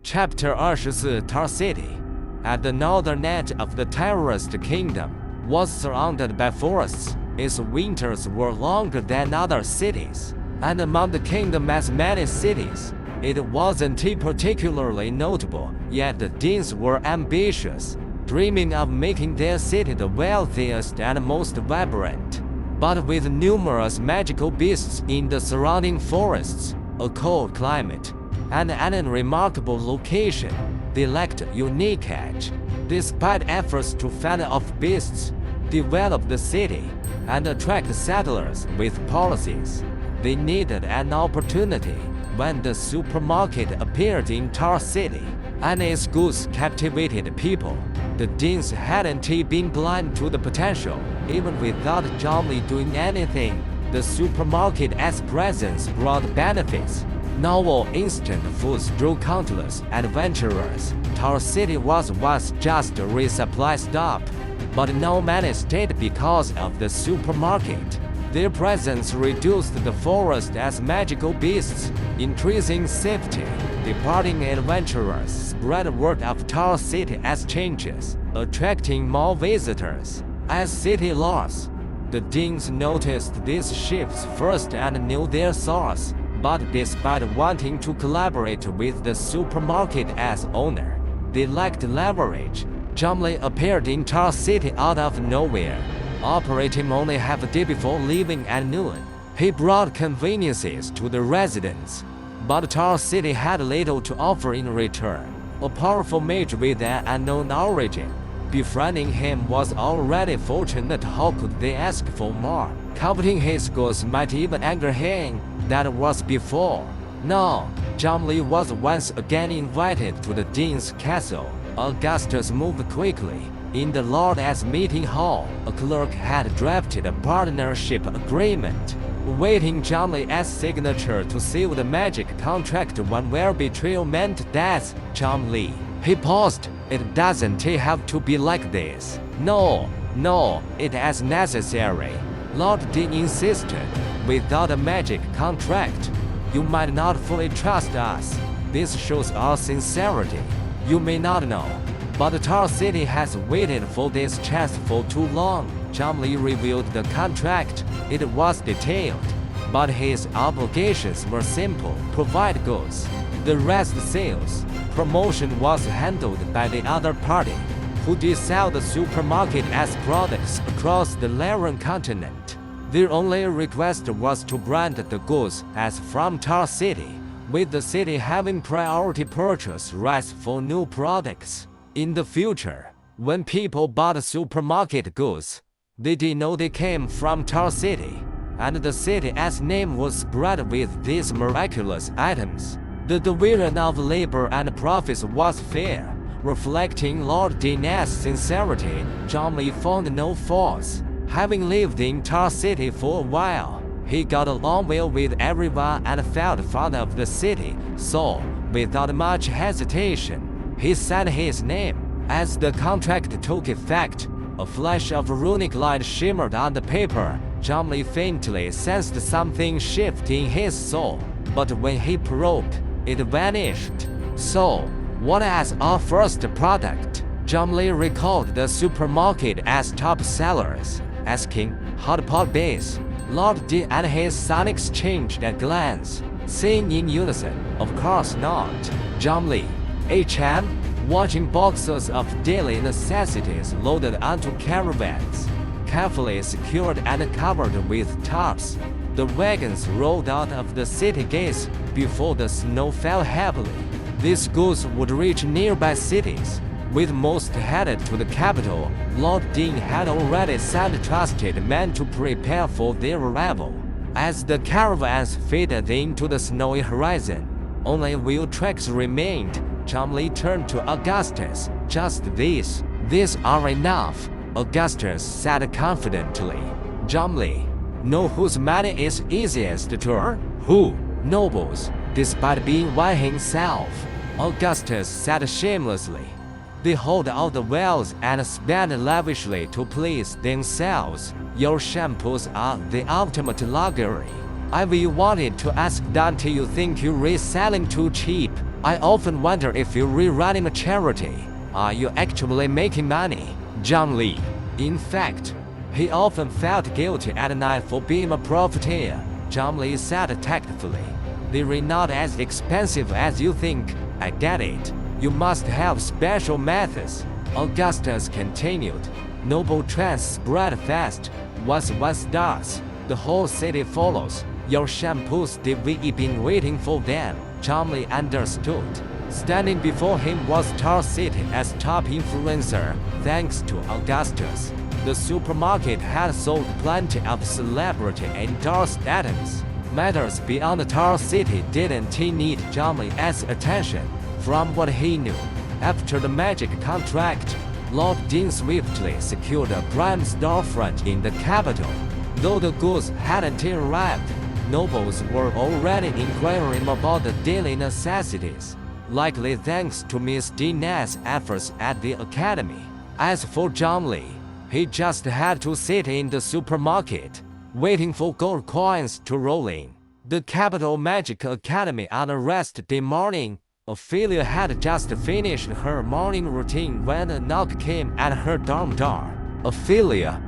Chapter 24 Tar City, at the northern edge of the terrorist kingdom, was surrounded by forests. Its winters were longer than other cities, and among the kingdom's many cities, it wasn't particularly notable. Yet the Danes were ambitious, dreaming of making their city the wealthiest and most vibrant. But with numerous magical beasts in the surrounding forests, a cold climate, and an unremarkable location, they lacked a unique edge. Despite efforts to fend off beasts, develop the city, and attract settlers with policies, they needed an opportunity. When the supermarket appeared in Tar City, and its goods captivated people, the Danes hadn't been blind to the potential. Even without Jomli doing anything, the supermarket's presence brought benefits. Novel instant foods drew countless adventurers. Tar City was once just a resupply stop, but now many stayed because of the supermarket. Their presence reduced the forest as magical beasts, increasing safety. Departing adventurers spread word of Tar City as changes, attracting more visitors. As city loss, the Danes noticed these shifts first and knew their source. But despite wanting to collaborate with the supermarket as owner, they lacked leverage. Jomli appeared in Tar City out of nowhere, operating only half a day before leaving at noon. He brought conveniences to the residents, but Tar City had little to offer in return. A powerful mage with an unknown origin, befriending him was already fortunate. How could they ask for more? Coveting his goods might even anger him. That was before. Now, Jomli was once again invited to the Dean's castle. Augustus moved quickly. In the Lord's meeting hall, a clerk had drafted a partnership agreement, awaiting Jomli's signature to seal the magic contract. One where betrayal meant death. Jomli. He paused. It doesn't have to be like this. No, it is necessary. Lord Dean insisted. Without a magic contract, you might not fully trust us. This shows our sincerity. You may not know, but Tar City has waited for this chance for too long. Jomli reviewed the contract. It was detailed, but his obligations were simple: provide goods. The rest, sales, promotion, was handled by the other party, who did sell the supermarket as products across the Laren continent. Their only request was to brand the goods as from Tar City, with the city having priority purchase rights for new products. In the future, when people bought supermarket goods, they did know they came from Tar City, and the city's name was spread with these miraculous items. The division of labor and profits was fair, reflecting Lord Dean's sincerity. Jomli found no faults. Having lived in Tar City for a while, he got along well with everyone and felt fond of the city, so, without much hesitation, he said his name. As the contract took effect, a flash of runic light shimmered on the paper. Jomli faintly sensed something shift in his soul, but when he probed, it vanished. So, what is our first product? Jomli recalled the supermarket as top sellers, asking, hot pot base. Lord D and his son exchanged a glance, saying in unison, of course not. Jomli, HM, watching boxes of daily necessities loaded onto caravans, carefully secured and covered with tarps. The wagons rolled out of the city gates before the snow fell heavily. These goods would reach nearby cities, with most headed to the capital. Lord Dean had already sent trusted men to prepare for their arrival. As the caravans faded into the snowy horizon, only wheel tracks remained. Jomli turned to Augustus. Just these are enough, Augustus said confidently. Jomli, know whose money is easiest to earn? Who? Nobles, despite being one himself, Augustus said shamelessly. They hold out the wealth and spend lavishly to please themselves. Your shampoos are the ultimate luxury. I've wanted to ask, don't you think you're reselling too cheap? I often wonder if you're rerunning a charity. Are you actually making money? Zhang In fact, he often felt guilty at night for being a profiteer. Zhang Li said tactfully. They're not as expensive as you think. I get it. You must have special methods. Augustus continued. Noble trends spread fast. Once one starts, the whole city follows. Your shampoos, we've been waiting for them. Zhang Li understood. Standing before him was Tar City as top influencer, thanks to Augustus. The supermarket had sold plenty of celebrity-endorsed items. Matters beyond Tar City didn't need Zhang Li's attention. From what he knew, after the magic contract, Lord Dean swiftly secured a prime storefront in the capital. Though the goods hadn't arrived, nobles were already inquiring about the daily necessities, likely thanks to Miss Dina's efforts at the academy. As for Zhang Li, he just had to sit in the supermarket, waiting for gold coins to roll in. The Capital Magic Academy on a rest day morning, Ophelia had just finished her morning routine when a knock came at her dorm door. Ophelia,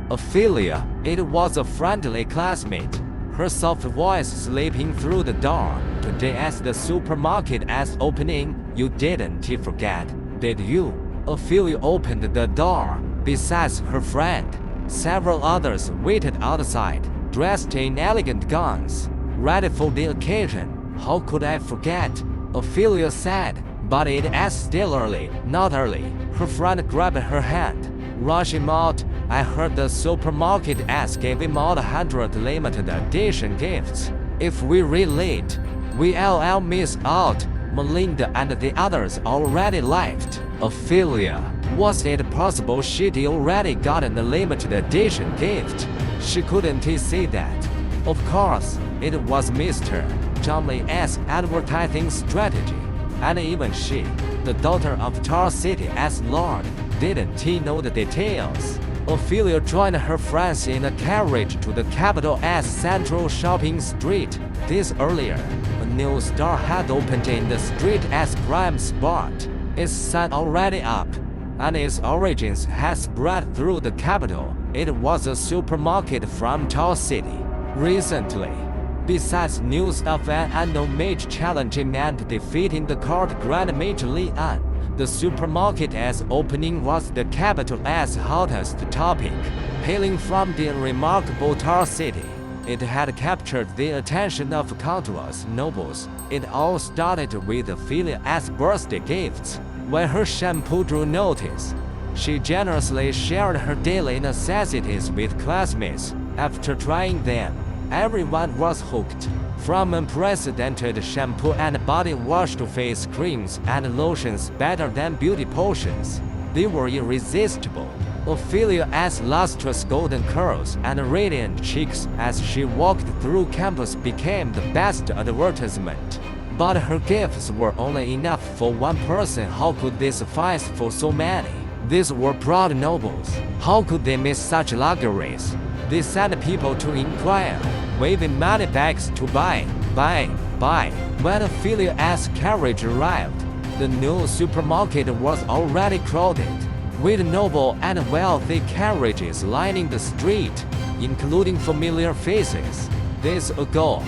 it was a friendly classmate, her soft voice slipping through the door. Today as the supermarket is opening, you didn't forget, did you? Ophelia opened the door. Besides her friend, several others waited outside, dressed in elegant gowns, ready for the occasion. How could I forget? Ophelia said, but it is still early, not early. Her friend grabbed her hand. Rush him out. I heard the supermarket is giving out 100 limited edition gifts. If we late, we'll miss out. Melinda and the others already left. Ophelia, was it possible she'd already gotten a limited edition gift? She couldn't say that. Of course, it was Mr. Zhang Li's advertising strategy. And even she, the daughter of Tar City as Lord, didn't know the details. Ophelia joined her friends in a carriage to the capital's central shopping street. This earlier, a new store had opened in the street as prime spot. Its sign already up, and its origins had spread through the capital. It was a supermarket from Tar City. Recently, besides news of an unknown mage challenging and defeating the court Grand Mage Li An, the supermarket's opening was the capital's hottest topic. Hailing from the remarkable Tar City, it had captured the attention of countless nobles. It all started with Ophelia's birthday gifts. When her shampoo drew notice, she generously shared her daily necessities with classmates. After trying them, everyone was hooked. From unprecedented shampoo and body wash to face creams and lotions better than beauty potions, they were irresistible. Ophelia's lustrous golden curls and radiant cheeks as she walked through campus became the best advertisement. But her gifts were only enough for one person. How could they suffice for so many? These were proud nobles. How could they miss such luxuries? They sent people to inquire, waving money bags to buy. When Ophelia's carriage arrived, the new supermarket was already crowded, with noble and wealthy carriages lining the street, including familiar faces. Days ago,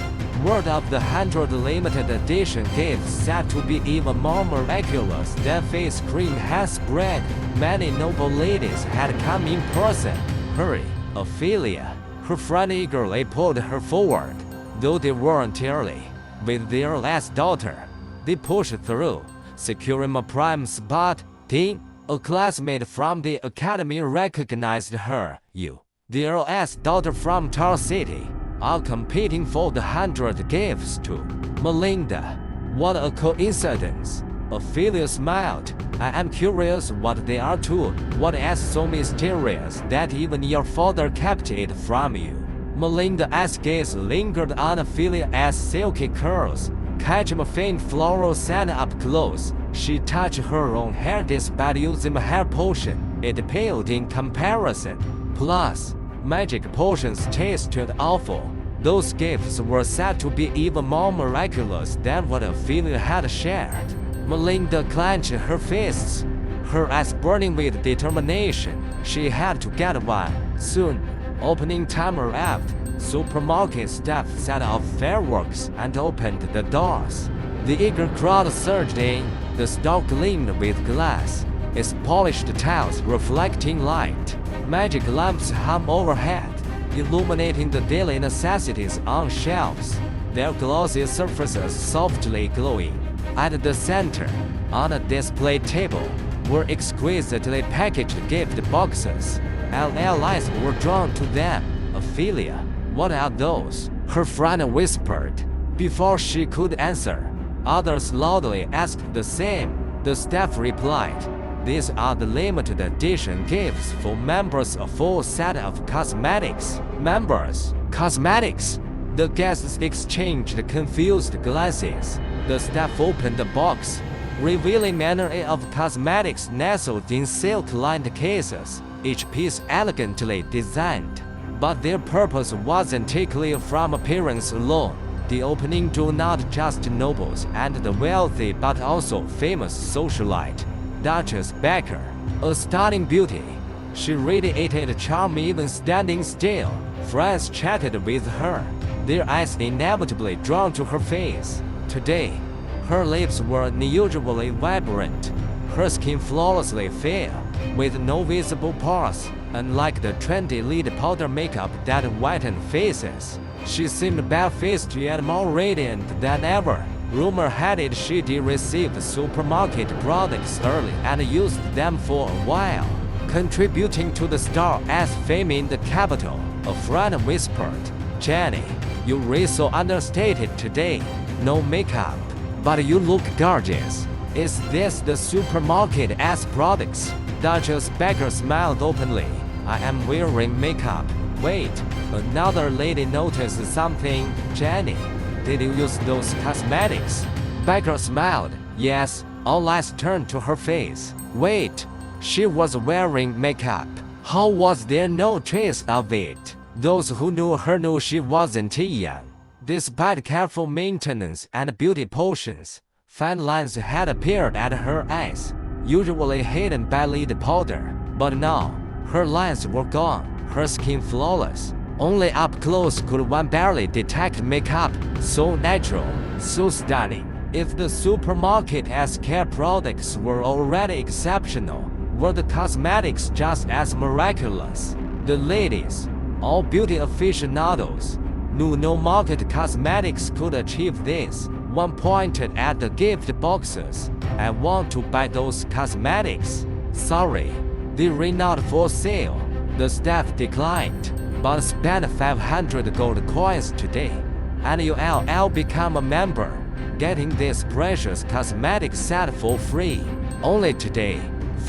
word of the 100 limited edition gifts said to be even more miraculous than face cream had spread. Many noble ladies had come in person. Hurry, Ophelia. Her friend eagerly pulled her forward. Though they weren't early, with their last daughter, they pushed through, securing a prime spot. Dean, a classmate from the academy, recognized her. You, the Earl's daughter from Tar City, are competing for the 100 gifts too. Melinda, what a coincidence. Ophelia smiled. I am curious what they are too. What is so mysterious that even your father kept it from you? Melinda's gaze lingered on Ophelia's silky curls, catching a faint floral scent up close. She touched her own hair despite using a hair potion. It paled in comparison. Plus, magic potions tasted awful. Those gifts were said to be even more miraculous than what Ophelia had shared. Melinda clenched her fists, her eyes burning with determination. She had to get one. Soon, opening time arrived. Supermarket staff set off fireworks and opened the doors. The eager crowd surged in. The store gleamed with glass, its polished tiles reflecting light. Magic lamps hung overhead, illuminating the daily necessities on shelves, their glossy surfaces softly glowing. At the center, on a display table, were exquisitely packaged gift boxes. All eyes were drawn to them. Ophelia, what are those? Her friend whispered. Before she could answer, others loudly asked the same. The staff replied, "These are the limited edition gifts for members, a full set of cosmetics." Members? Cosmetics? The guests exchanged confused glances. The staff opened the box, revealing an array of cosmetics nestled in silk-lined cases, each piece elegantly designed. But their purpose wasn't clear from appearance alone. The opening drew not just nobles and the wealthy but also famous socialite, Duchess Becker, a stunning beauty. She radiated charm even standing still. Friends chatted with her, their eyes inevitably drawn to her face. Today, her lips were unusually vibrant, her skin flawlessly fair, with no visible pores, unlike the trendy lid powder makeup that whitened faces. She seemed barefaced yet more radiant than ever. Rumor had it she'd received supermarket products early and used them for a while, contributing to the star as fame in the capital. A friend whispered, "Jenny, you read so understated today. No makeup, but you look gorgeous. Is this the supermarket as products?" Duchess Becker smiled openly. "I am wearing makeup." Wait, another lady noticed something. "Jenny, did you use those cosmetics?" Becker smiled. "Yes." All eyes turned to her face. Wait, she was wearing makeup. How was there no trace of it? Those who knew her knew she wasn't young. Despite careful maintenance and beauty potions, fine lines had appeared at her eyes, usually hidden by lid powder. But now, her lines were gone, her skin flawless. Only up close could one barely detect makeup, so natural, so stunning. If the supermarket care products were already exceptional, were the cosmetics just as miraculous? The ladies, all beauty aficionados, knew no market cosmetics could achieve this. One pointed at the gift boxes. "I want to buy those cosmetics." "Sorry, they're not for sale." The staff declined. "But spend 500 gold coins today, and you'll become a member, getting this precious cosmetic set for free. Only today.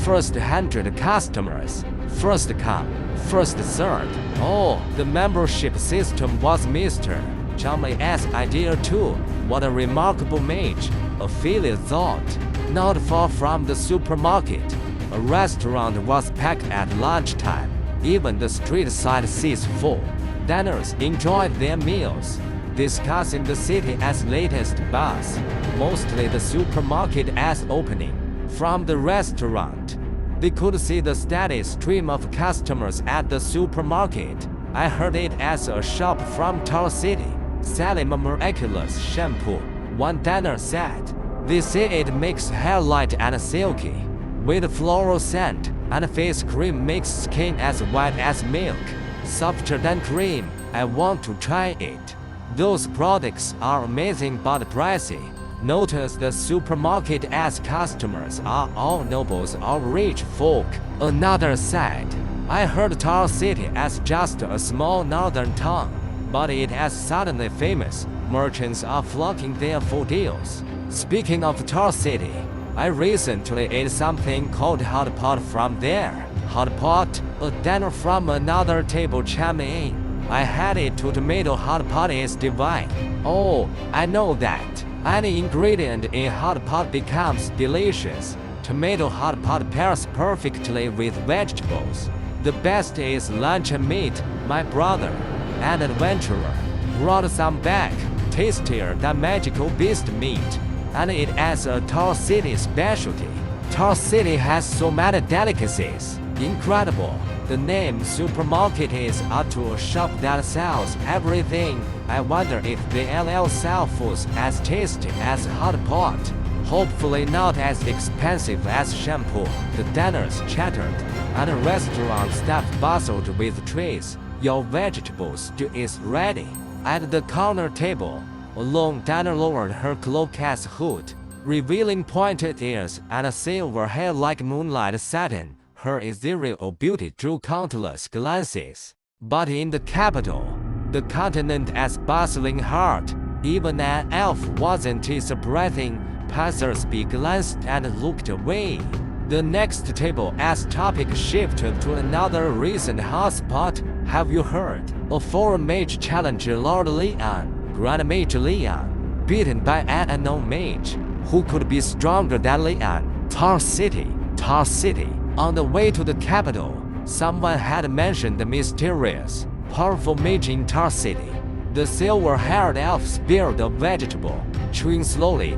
First 100 customers. First come, first served." Oh, the membership system was Mr. Chumley's idea too. What a remarkable match, Ophelia thought. Not far from the supermarket, a restaurant was packed at lunchtime. Even the street-side seats full. Diners enjoyed their meals, discussing the city's latest buzz, mostly the supermarket as opening. From the restaurant, they could see the steady stream of customers at the supermarket. "I heard it as a shop from Tar City, selling a miraculous shampoo," one diner said. "They say it makes hair light and silky, with floral scent, and face cream makes skin as white as milk, softer than cream. I want to try it." "Those products are amazing but pricey." Notice the supermarket as customers are all nobles or rich folk, another said. "I heard Tar City as just a small northern town, but it is suddenly famous. Merchants are flocking there for deals." Speaking of Tar City, I recently ate something called hot pot from there. Hot pot? A dinner from another table chimed in. "I had it too. Tomato hot pot is divine." "Oh, I know that. Any ingredient in hot pot becomes delicious. Tomato hot pot pairs perfectly with vegetables. The best is luncheon meat." My brother, an adventurer, brought some back, tastier than magical beast meat. and it as a Tar City specialty. Tar City has so many delicacies. Incredible. The name supermarket is up to a shop that sells everything. I wonder if the LL sell foods as tasty as hot pot. Hopefully not as expensive as shampoo. The diners chattered, and the restaurant staff bustled with trays. Your vegetable stew is ready. At the counter table, a long diner lowered her cloak-cast hood, revealing pointed ears and a silver hair like moonlight satin. Her ethereal beauty drew countless glances. But in the capital, the continent as bustling heart, even an elf wasn't his breathing. Passers-by glanced and looked away. The next table as topic shifted to another recent hotspot. Have you heard? A foreign mage challenger Lord Leon, Grand Mage Leon, beaten by an unknown mage. Who could be stronger than Leon? Tar City. Tar City. On the way to the capital, someone had mentioned the mysterious, powerful mage in Tar City. The silver-haired elf speared a vegetable, chewing slowly.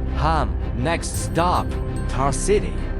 Next stop, Tar City.